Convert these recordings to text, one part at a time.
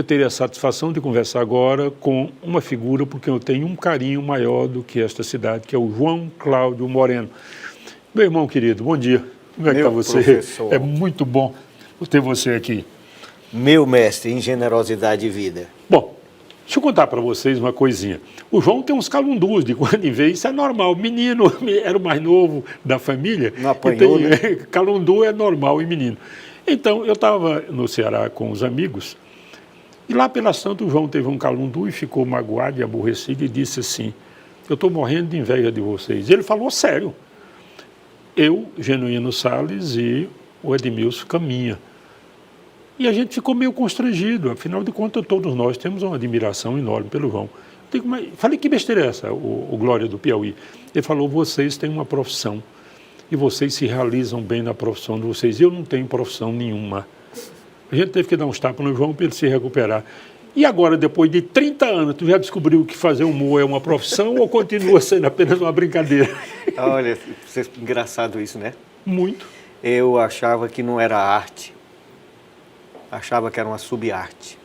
terei a satisfação de conversar agora com uma figura por quem eu tenho um carinho maior do que esta cidade, que é o João Cláudio Moreno. Meu irmão querido, bom dia. Como é que está você? Professor. É muito bom ter você aqui. Meu mestre em generosidade de vida. Bom, deixa eu contar para vocês uma coisinha. O João tem uns calundus de quando em vez, isso é normal. Menino era o mais novo da família. Não apanhou, né? Calundu é normal em menino. Então, eu estava no Ceará com os amigos, e lá pelas tantas o João teve um calundu e ficou magoado e aborrecido e disse assim, eu estou morrendo de inveja de vocês. Ele falou sério. Eu, Genuíno Salles e o Edmilson Caminha. E a gente ficou meio constrangido, afinal de contas todos nós temos uma admiração enorme pelo João. Falei, que besteira é essa, o Glória do Piauí? Ele falou, vocês têm uma profissão e vocês se realizam bem na profissão de vocês. Eu não tenho profissão nenhuma. A gente teve que dar uns tapas no João para ele se recuperar. E agora, depois de 30 anos, tu já descobriu que fazer humor é uma profissão ou continua sendo apenas uma brincadeira? Olha, engraçado isso, né? Muito. Eu achava que não era arte. Achava que era uma subarte.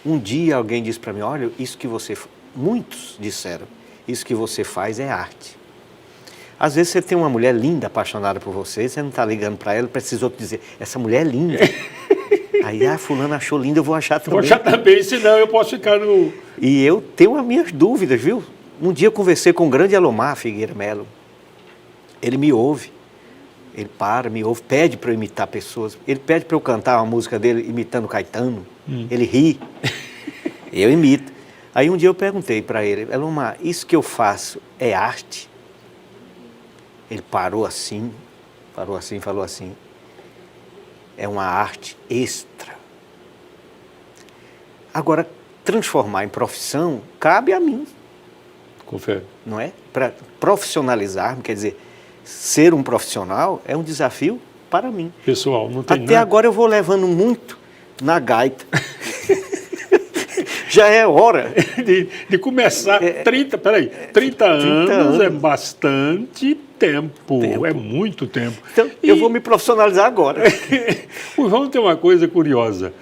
Um dia alguém disse para mim, olha, isso que você... Muitos disseram, isso que você faz é arte. Às vezes você tem uma mulher linda, apaixonada por você, você não está ligando para ela, precisa outro dizer, essa mulher é linda. Aí, fulano achou linda, eu vou achar também. Vou achar também, senão eu posso ficar no... E eu tenho as minhas dúvidas, viu? Um dia eu conversei com o grande Elomar Figueira Melo. Ele me ouve. Ele me ouve, pede para eu imitar pessoas. Ele pede para eu cantar uma música dele imitando Caetano. Ele ri. Eu imito. Aí um dia eu perguntei para ele, Elomar, isso que eu faço é arte? Ele parou assim, falou assim, é uma arte extra. Agora, transformar em profissão cabe a mim. Confere. Não é? Para profissionalizar, quer dizer, ser um profissional é um desafio para mim. Pessoal, não tem Até nada. agora eu vou levando muito na gaita. Já é hora de começar. 30 anos é bastante tempo. É muito tempo. Então, eu vou me profissionalizar agora. O João tem uma coisa curiosa.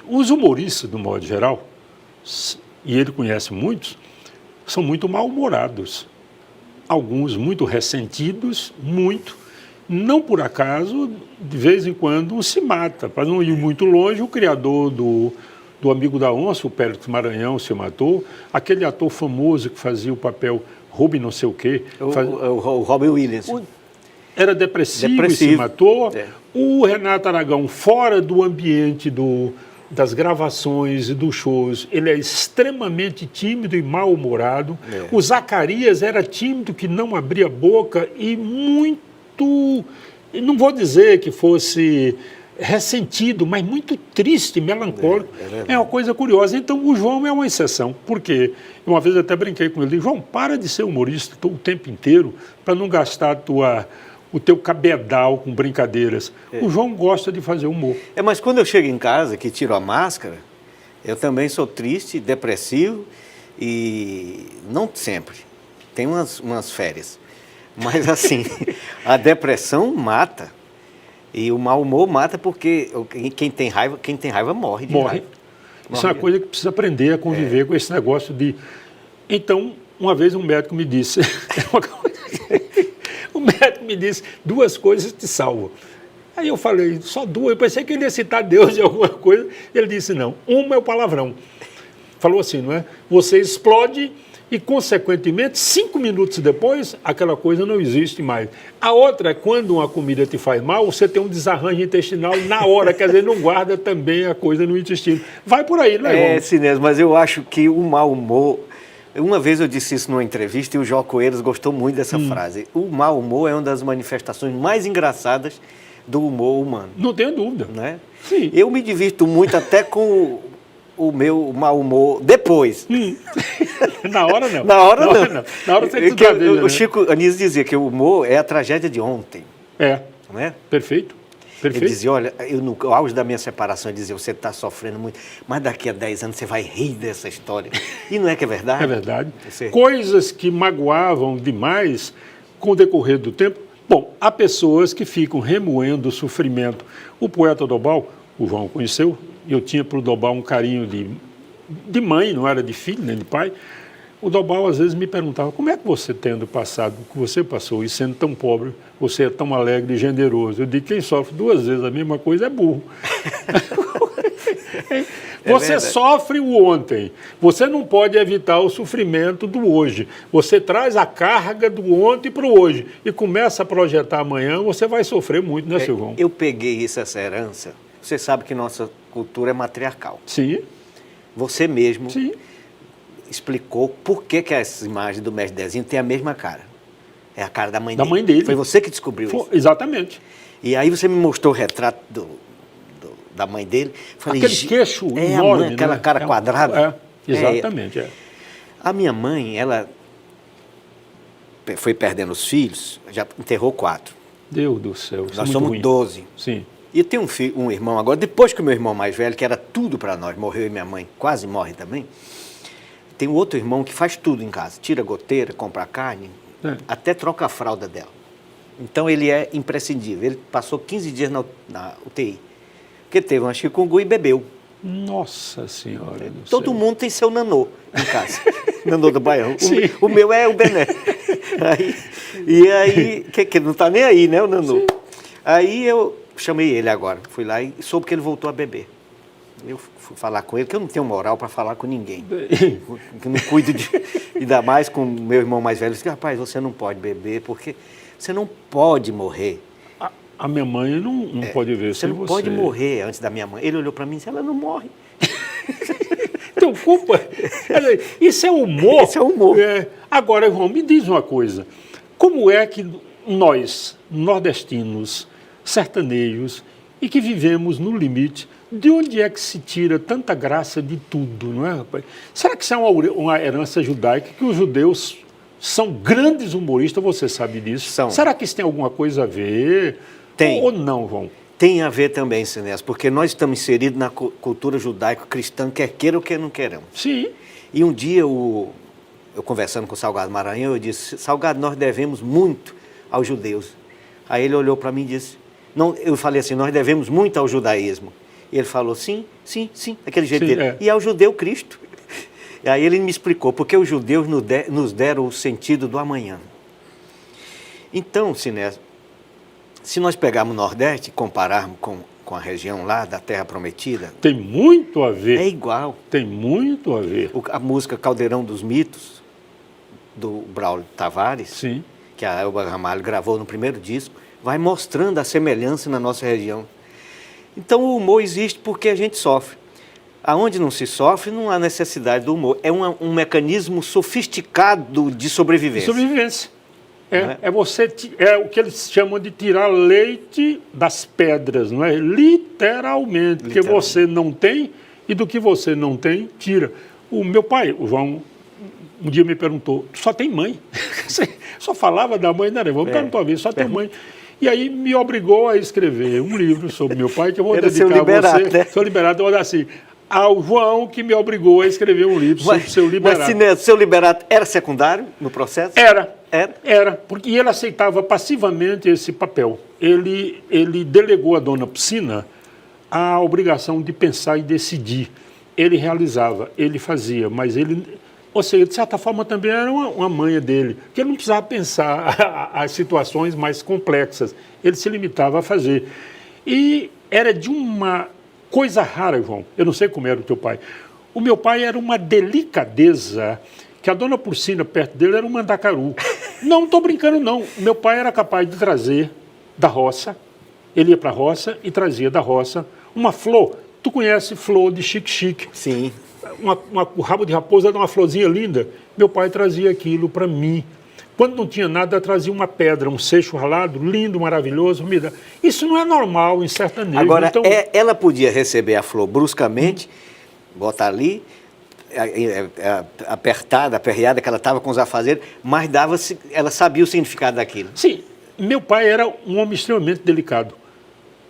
Os humoristas, do modo geral, e ele conhece muitos, são muito mal-humorados. Alguns muito ressentidos, muito. Não por acaso, de vez em quando, um se mata. Para não ir muito longe, o criador do Amigo da Onça, o Pérez Maranhão, se matou. Aquele ator famoso que fazia o papel Robin não sei o quê. O Robin Williams. Era depressivo e se matou. É. O Renato Aragão, fora do ambiente das gravações e dos shows, ele é extremamente tímido e mal-humorado. É. O Zacarias era tímido, que não abria a boca e muito... Não vou dizer que fosse... ressentido, mas muito triste, melancólico. É uma coisa curiosa. Então, o João é uma exceção. Por quê? Uma vez eu até brinquei com ele. João, para de ser humorista o tempo inteiro para não gastar o teu cabedal com brincadeiras. O João gosta de fazer humor. Mas quando eu chego em casa, que tiro a máscara, eu também sou triste, depressivo e não sempre. Tem umas férias. Mas, assim, a depressão mata. E o mau humor mata porque quem tem raiva morre de raiva. Isso é uma coisa que precisa aprender a conviver com esse negócio de... Então, uma vez um médico me disse... o médico me disse, 2 coisas te salvam. Aí eu falei, só 2? Eu pensei que ele ia citar Deus de alguma coisa. Ele disse, não. Uma é o palavrão. Falou assim, não é? Você explode... E, consequentemente, 5 minutos depois, aquela coisa não existe mais. A outra é quando uma comida te faz mal, você tem um desarranjo intestinal na hora, quer dizer, não guarda também a coisa no intestino. Vai por aí, não é? Sim, mas eu acho que o mau humor... Uma vez eu disse isso numa entrevista e o Jó Coelhos gostou muito dessa frase. O mau humor é uma das manifestações mais engraçadas do humor humano. Não tenho dúvida. Não é? Sim. Eu me divirto muito até com... o meu mau humor depois. Na hora não. Na hora não. Na hora você que o Chico Anísio dizia que o humor é a tragédia de ontem. Não é? Perfeito. Ele dizia, olha, no auge da minha separação, ele dizia, você está sofrendo muito, mas daqui a 10 anos você vai rir dessa história. E não é que é verdade? É verdade. Coisas que magoavam demais com o decorrer do tempo. Bom, há pessoas que ficam remoendo o sofrimento. O poeta Dobal, o João conheceu, e eu tinha para o Dobal um carinho de mãe, não era de filho nem de pai. O Dobal às vezes me perguntava, como é que você, tendo passado o que você passou e sendo tão pobre, você é tão alegre e generoso? Eu digo, quem sofre 2 vezes a mesma coisa é burro. Você sofre o ontem, você não pode evitar o sofrimento do hoje. Você traz a carga do ontem para o hoje e começa a projetar amanhã, você vai sofrer muito, né, seu João? Eu peguei essa herança. Você sabe que nossa cultura é matriarcal. Sim. Você mesmo Sim. explicou por que essas imagens do Mestre Dezinho têm a mesma cara. É a cara da mãe dele. Da mãe dele. Foi você que descobriu isso. Exatamente. E aí você me mostrou o retrato da mãe dele. Falei, aquele queixo enorme, mãe, aquela cara quadrada. Exatamente. A minha mãe, ela foi perdendo os filhos, já enterrou 4. Deus do céu. Nós somos ruim. 12. Sim. E tem um irmão agora, depois que o meu irmão mais velho, que era tudo para nós, morreu, e minha mãe quase morre também, tem um outro irmão que faz tudo em casa. Tira goteira, compra carne, até troca a fralda dela. Então ele é imprescindível. Ele passou 15 dias na UTI. Porque teve uma chikungunya e bebeu. Nossa Senhora do Todo céu. mundo tem seu nanô em casa. Nanô do Baião. Sim. O meu é o Bené. Que não está nem aí, né, o nanô. Sim. Aí eu chamei ele agora. Fui lá e soube que ele voltou a beber. Eu fui falar com ele, que eu não tenho moral para falar com ninguém. Eu não cuido de... Ainda mais com o meu irmão mais velho. Eu disse, rapaz, você não pode beber, porque você não pode morrer. A minha mãe não pode ver você. Não pode morrer antes da minha mãe. Ele olhou para mim e disse, ela não morre. Então, culpa. Isso é humor. Isso é humor. Agora, João, me diz uma coisa. Como é que nós, nordestinos, sertanejos, e que vivemos no limite, de onde é que se tira tanta graça de tudo, não é, rapaz? Será que isso é uma herança judaica, que os judeus são grandes humoristas, você sabe disso? São. Será que isso tem alguma coisa a ver? Tem. Ou não, João? Tem a ver também, Sinésio, porque nós estamos inseridos na cultura judaico-cristã, quer queira ou quer não queiramos. Sim. E um dia, eu conversando com o Salgado Maranhão, eu disse, Salgado, nós devemos muito aos judeus. Aí ele olhou para mim e disse, não, eu falei assim, nós devemos muito ao judaísmo. E ele falou, sim, daquele jeito dele. É. E ao judeu Cristo. E aí ele me explicou, porque os judeus nos deram o sentido do amanhã. Então, Sinésio, se nós pegarmos o Nordeste e compararmos com a região lá da Terra Prometida... Tem muito a ver. É igual. Tem muito a ver. A música Caldeirão dos Mitos, do Braulio Tavares, sim, que a Elba Ramalho gravou no primeiro disco, vai mostrando a semelhança na nossa região. Então o humor existe porque a gente sofre. Aonde não se sofre, não há necessidade do humor. É um mecanismo sofisticado de sobrevivência. Sobrevivência. É o que eles chamam de tirar leite das pedras, não é? Literalmente. Porque você não tem, e do que você não tem, tira. O meu pai, o João, um dia me perguntou, só tem mãe? Só falava da mãe, não era? Vamos perguntar uma vez, só tem mãe. E aí me obrigou a escrever um livro sobre meu pai, que eu vou dedicar a você. Né? Seu Liberato, eu vou dar assim, ao João que me obrigou a escrever um livro sobre o Seu Liberato. Mas, Sinésio, Seu Liberato era secundário no processo? Era, porque ele aceitava passivamente esse papel. Ele delegou à dona Piscina a obrigação de pensar e decidir. Ele realizava, ele fazia, mas ele... Ou seja, de certa forma também era uma manha dele, porque ele não precisava pensar as situações mais complexas, ele se limitava a fazer. E era de uma coisa rara, João, eu não sei como era o teu pai. O meu pai era uma delicadeza, que a dona Porcina perto dele era um mandacaru. Não estou brincando, não. O meu pai era capaz de trazer da roça, ele ia para a roça e trazia da roça uma flor. Tu conhece flor de chique-chique? Sim. O rabo de raposa era uma florzinha linda. Meu pai trazia aquilo para mim. Quando não tinha nada, trazia uma pedra, um seixo ralado, lindo, maravilhoso. Isso não é normal em sertanejo. Agora, então... ela podia receber a flor bruscamente, botar ali, apertada, aperreada, que ela estava com os afazeres, mas ela sabia o significado daquilo. Sim, meu pai era um homem extremamente delicado.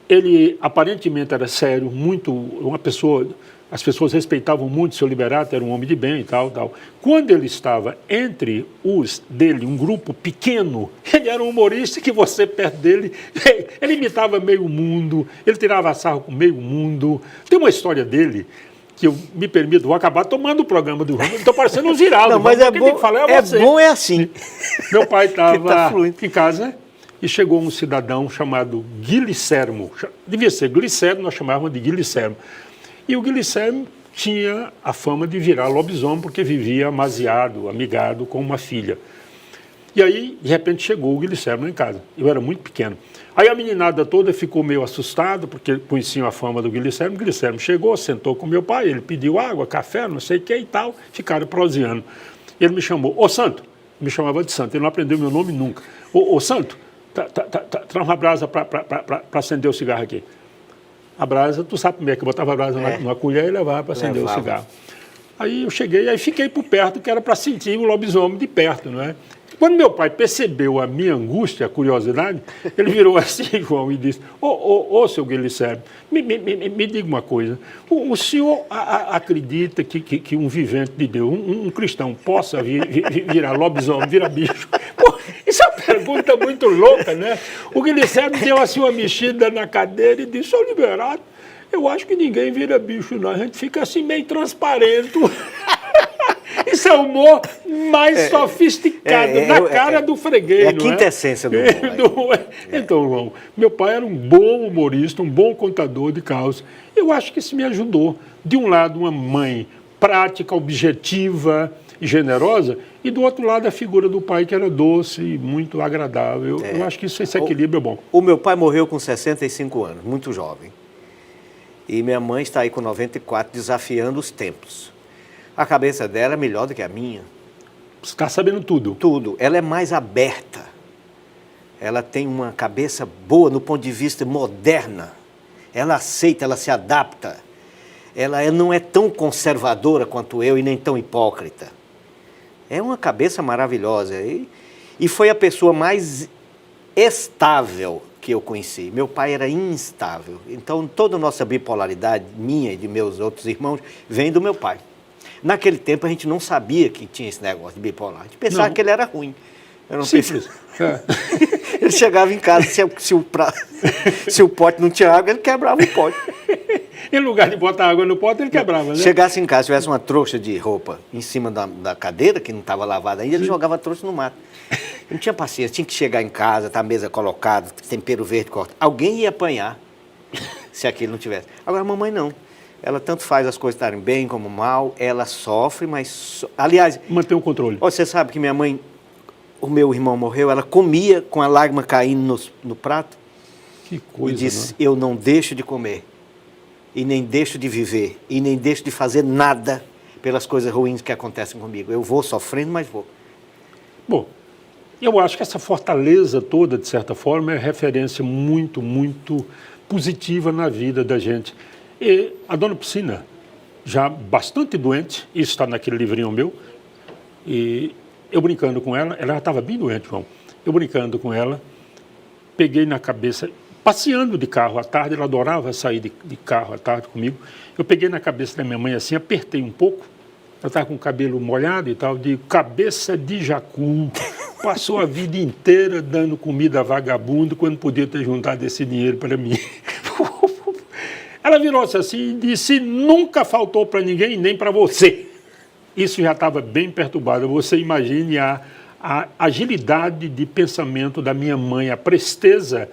Ele aparentemente era sério, uma pessoa as pessoas respeitavam muito o seu Liberato, era um homem de bem e tal, tal. Quando ele estava entre os dele, um grupo pequeno, ele era um humorista que você perto dele, ele imitava meio mundo, ele tirava sarro com meio mundo. Tem uma história dele que eu me permito, vou acabar tomando o programa do João, estou parecendo um Ziraldo. Não, mas é bom, bom é assim. Meu pai estava tá em casa e chegou um cidadão chamado Guilicermo, devia ser Glicermo, nós chamávamos de Guilicermo. E o Guilicermo tinha a fama de virar lobisomem porque vivia amaziado, amigado com uma filha. E aí, de repente, chegou o Guilicermo em casa. Eu era muito pequeno. Aí a meninada toda ficou meio assustada porque conheciam a fama do Guilicermo. O Guilicermo chegou, sentou com meu pai, ele pediu água, café, não sei o que e tal. Ficaram proseando. Ele me chamou, ô Santo, me chamava de Santo, ele não aprendeu meu nome nunca. Ô Santo, traz uma brasa para acender o cigarro aqui. A brasa, tu sabe como é que eu botava a brasa numa colher e levava para acender o cigarro. Aí eu cheguei, aí fiquei por perto, que era para sentir o lobisomem de perto, não é? Quando meu pai percebeu a minha angústia, a curiosidade, ele virou assim, João, e disse, ô, seu Guilicermo, me diga uma coisa, o senhor acredita que um vivente de Deus, um cristão, possa virar lobisomem, virar bicho? Pô, isso é uma pergunta muito louca, né? O Guilicermo deu assim uma mexida na cadeira e disse, ô Liberato, eu acho que ninguém vira bicho, não, a gente fica assim meio transparente. Isso é o humor mais sofisticado, na cara do freguês. É a quintessência do humor. Então, João, meu pai era um bom humorista, um bom contador de causas. Eu acho que isso me ajudou. De um lado, uma mãe prática, objetiva e generosa, e do outro lado, a figura do pai, que era doce e muito agradável. Eu acho que esse equilíbrio é bom. O meu pai morreu com 65 anos, muito jovem. E minha mãe está aí com 94, desafiando os tempos. A cabeça dela é melhor do que a minha. Você está sabendo tudo. Tudo. Ela é mais aberta. Ela tem uma cabeça boa no ponto de vista moderna. Ela aceita, ela se adapta. Ela não é tão conservadora quanto eu e nem tão hipócrita. É uma cabeça maravilhosa. E foi a pessoa mais estável que eu conheci. Meu pai era instável. Então, toda a nossa bipolaridade, minha e de meus outros irmãos, vem do meu pai. Naquele tempo a gente não sabia que tinha esse negócio de bipolar. A gente pensava que ele era ruim. Eu não Simples. Ele chegava em casa, se o pote não tinha água, ele quebrava o pote. Em lugar de botar água no pote, ele quebrava, né? Chegasse em casa, tivesse uma trouxa de roupa em cima da cadeira, que não estava lavada ainda, ele jogava a trouxa no mato. Não tinha paciência, tinha que chegar em casa, tá a mesa colocada, tempero verde cortado. Alguém ia apanhar se aquilo não tivesse. Agora a mamãe não. Ela tanto faz as coisas estarem bem como mal, ela sofre, mas... Aliás... Mantém o controle. Você sabe que minha mãe, o meu irmão morreu, ela comia com a lágrima caindo no prato. Que coisa, e disse, né? eu não deixo de comer, e nem deixo de viver, e nem deixo de fazer nada pelas coisas ruins que acontecem comigo. Eu vou sofrendo, mas vou. Bom, eu acho que essa fortaleza toda, de certa forma, é referência muito, muito positiva na vida da gente. E a dona Piscina, já bastante doente, isso está naquele livrinho meu, e eu brincando com ela já estava bem doente, João, eu brincando com ela, peguei na cabeça, passeando de carro à tarde, ela adorava sair de carro à tarde comigo, eu peguei na cabeça da minha mãe assim, apertei um pouco, ela estava com o cabelo molhado e tal, de cabeça de jacu, passou a vida inteira dando comida a vagabundo, quando podia ter juntado esse dinheiro para mim. Ela virou-se assim e disse, nunca faltou para ninguém, nem para você. Isso já estava bem perturbado. Você imagine a agilidade de pensamento da minha mãe, a presteza,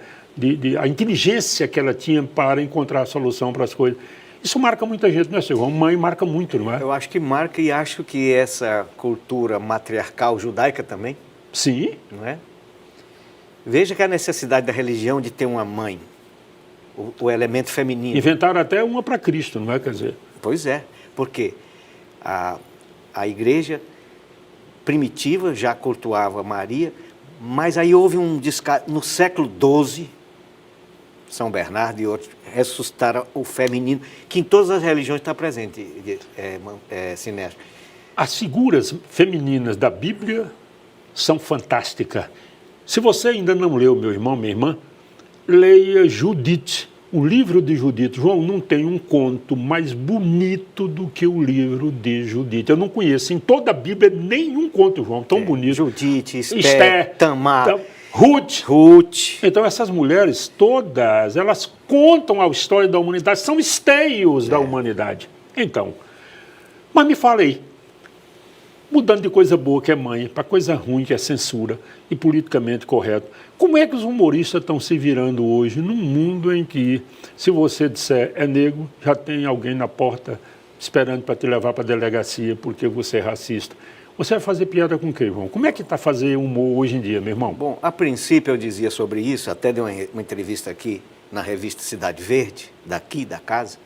a inteligência que ela tinha para encontrar a solução para as coisas. Isso marca muita gente, não é, Silvão? Mãe marca muito, não é? Eu acho que marca e acho que essa cultura matriarcal judaica também. Sim. Não é? Veja que a necessidade da religião de ter uma mãe. O elemento feminino. Inventaram até uma para Cristo, não é? Quer dizer. Pois é, porque a igreja primitiva já cultuava Maria, mas aí houve um descaso. No século XII, São Bernardo e outros ressuscitaram o feminino, que em todas as religiões está presente, Sinésio. As figuras femininas da Bíblia são fantásticas. Se você ainda não leu, meu irmão, minha irmã, leia Judite, O livro de Judite, João, não tem um conto mais bonito do que o livro de Judite. Eu não conheço em toda a Bíblia nenhum conto, João, tão bonito. Judite, Esther, Tamar, Ruth. Então essas mulheres todas, elas contam a história da humanidade, são esteios da humanidade. Então, mas me fala aí, mudando de coisa boa que é mãe, para coisa ruim que é censura e politicamente correto, como é que os humoristas estão se virando hoje num mundo em que, se você disser é negro, já tem alguém na porta esperando para te levar para a delegacia porque você é racista? Você vai fazer piada com o quê, João? Como é que está fazer humor hoje em dia, meu irmão? Bom, a princípio eu dizia sobre isso, até dei uma entrevista aqui na revista Cidade Verde, daqui da casa,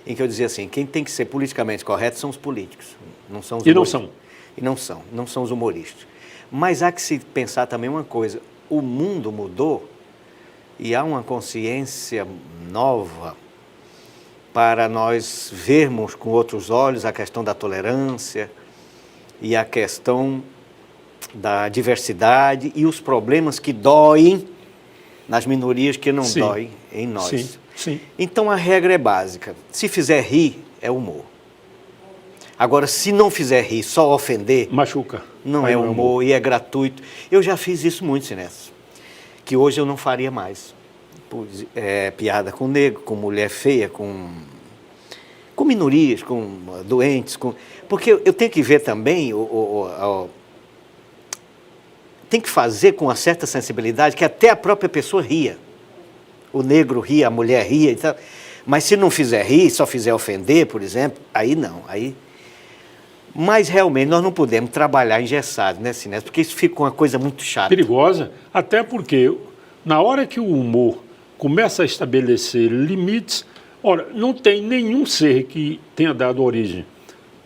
em que eu dizia assim, quem tem que ser politicamente correto são os políticos, não são os humoristas. E não são os humoristas. Mas há que se pensar também uma coisa, o mundo mudou e há uma consciência nova para nós vermos com outros olhos a questão da tolerância e a questão da diversidade e os problemas que doem nas minorias que não doem em nós. Sim. Então a regra é básica, se fizer rir, é humor. Agora, se não fizer rir, só ofender... Machuca. Não é humor e é gratuito. Eu já fiz isso muito, Sinésio, que hoje eu não faria mais. Piada com negro, com mulher feia, com minorias, com doentes. Porque eu tenho que ver também, tem que fazer com uma certa sensibilidade que até a própria pessoa ria. O negro ria, a mulher ria e tal. Mas se não fizer rir, só fizer ofender, por exemplo, aí não, Mas realmente nós não podemos trabalhar engessado, né, Sinésio? Porque isso fica uma coisa muito chata. Perigosa, até porque na hora que o humor começa a estabelecer limites, ora, não tem nenhum ser que tenha dado origem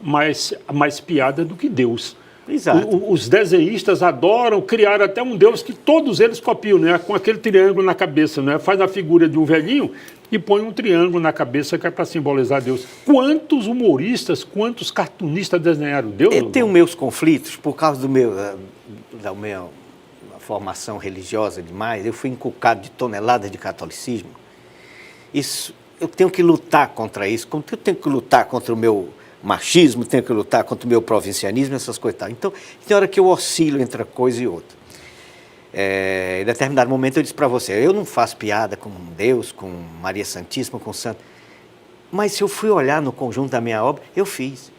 mais piada do que Deus. Exato. Os desenhistas adoram criar até um Deus que todos eles copiam, né? Com aquele triângulo na cabeça, né? Faz a figura de um velhinho e põe um triângulo na cabeça que é para simbolizar Deus. Quantos humoristas, quantos cartunistas desenharam Deus? Eu tenho meus conflitos por causa da minha formação religiosa demais. Eu fui inculcado de toneladas de catolicismo. Isso, eu tenho que lutar contra isso. Eu tenho que lutar contra o meu machismo, tenho que lutar contra o meu provincianismo, essas coisas. Então, tem hora que eu oscilo entre uma coisa e outra. Em determinado momento eu disse para você, eu não faço piada com Deus, com Maria Santíssima, com Santo, mas se eu fui olhar no conjunto da minha obra, eu fiz.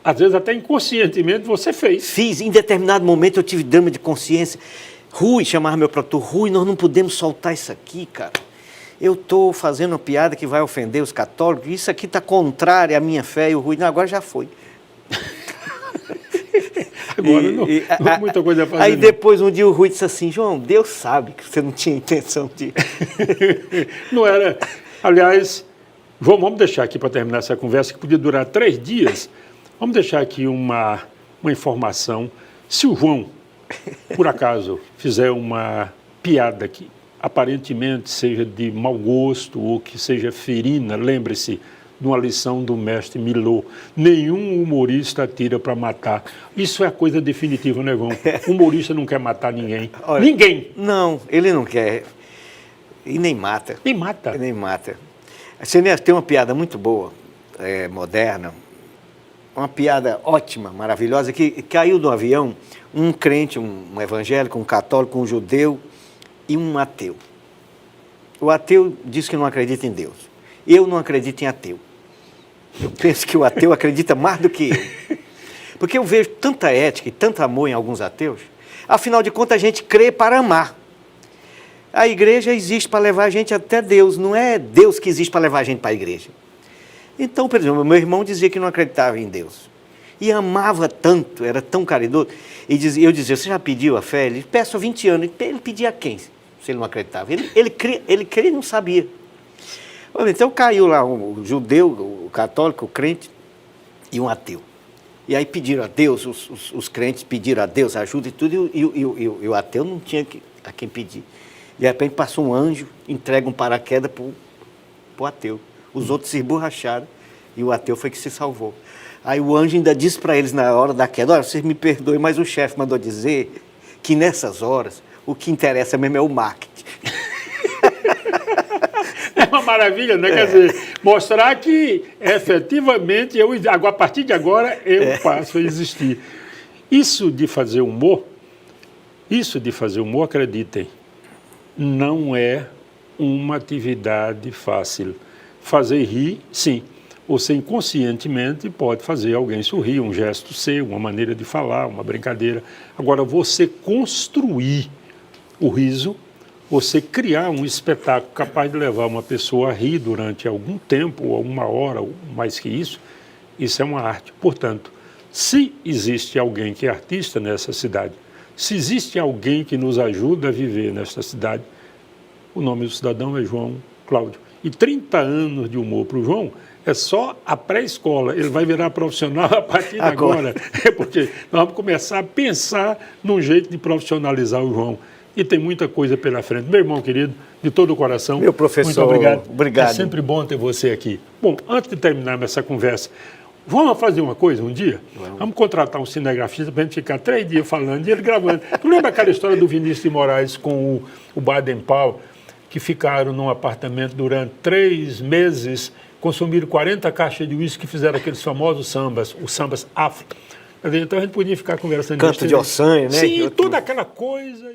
Às vezes até inconscientemente você fez. Fiz, em determinado momento eu tive drama de consciência. Rui, chamava meu produtor, Rui, nós não podemos soltar isso aqui, cara. Eu estou fazendo uma piada que vai ofender os católicos, isso aqui está contrário à minha fé, e o Rui, não, agora já foi. Agora não é muita coisa a fazer. Aí depois um dia o Rui disse assim, João, Deus sabe que você não tinha intenção de... Não era. Aliás, vamos deixar aqui para terminar essa conversa, que podia durar 3 dias, vamos deixar aqui uma informação. Se o João, por acaso, fizer uma piada que aparentemente seja de mau gosto ou que seja ferina, lembre-se de uma lição do mestre Milô. Nenhum humorista atira para matar. Isso é a coisa definitiva, né, João? O humorista não quer matar ninguém. Olha, ninguém. Não, ele não quer. E nem mata. Nem mata. Nem mata. Você tem uma piada muito boa, moderna, uma piada ótima, maravilhosa, que caiu do avião um crente, um evangélico, um católico, um judeu e um ateu. O ateu diz que não acredita em Deus. Eu não acredito em ateu. Eu penso que o ateu acredita mais do que eu. Porque eu vejo tanta ética e tanto amor em alguns ateus. Afinal de contas, a gente crê para amar. A igreja existe para levar a gente até Deus. Não é Deus que existe para levar a gente para a igreja. Então, por exemplo, meu irmão dizia que não acreditava em Deus. E amava tanto, era tão caridoso. E eu dizia, você já pediu a fé? Ele disse, peço há 20 anos. Ele pedia a quem? Se ele não acreditava. Ele cria e não sabia. Então caiu lá um judeu, o católico, o crente e um ateu. E aí pediram a Deus, os crentes pediram a Deus ajuda e tudo, e o ateu não tinha a quem pedir. De repente passou um anjo, entrega um paraquedas para o ateu. Os outros se esborracharam e o ateu foi que se salvou. Aí o anjo ainda disse para eles na hora da queda, olha, vocês me perdoem, mas o chefe mandou dizer que nessas horas o que interessa mesmo é o marketing. É uma uma maravilha, né? Quer dizer, mostrar que efetivamente a partir de agora eu passo a existir. Isso de fazer humor, acreditem, não é uma atividade fácil. Fazer rir, sim. Você inconscientemente pode fazer alguém sorrir, um gesto seu, uma maneira de falar, uma brincadeira. Agora, você construir o riso, você criar um espetáculo capaz de levar uma pessoa a rir durante algum tempo, ou uma hora, ou mais que isso é uma arte. Portanto, se existe alguém que é artista nessa cidade, se existe alguém que nos ajuda a viver nesta cidade, o nome do cidadão é João Cláudio. E 30 anos de humor para o João é só a pré-escola. Ele vai virar profissional a partir de agora. É porque nós vamos começar a pensar num jeito de profissionalizar o João. E tem muita coisa pela frente. Meu irmão querido, de todo o coração, meu professor, muito obrigado. Obrigado. É sempre bom ter você aqui. Bom, antes de terminarmos essa conversa, vamos fazer uma coisa um dia? Vamos contratar um cinegrafista para a gente ficar 3 dias falando e ele gravando. Tu lembra aquela história do Vinícius de Moraes com o Baden-Powell, que ficaram num apartamento durante 3 meses, consumiram 40 caixas de uísque e fizeram aqueles famosos sambas, os sambas afro. Então a gente podia ficar conversando. Canto de Ossanha, né? Sim, toda aquela coisa.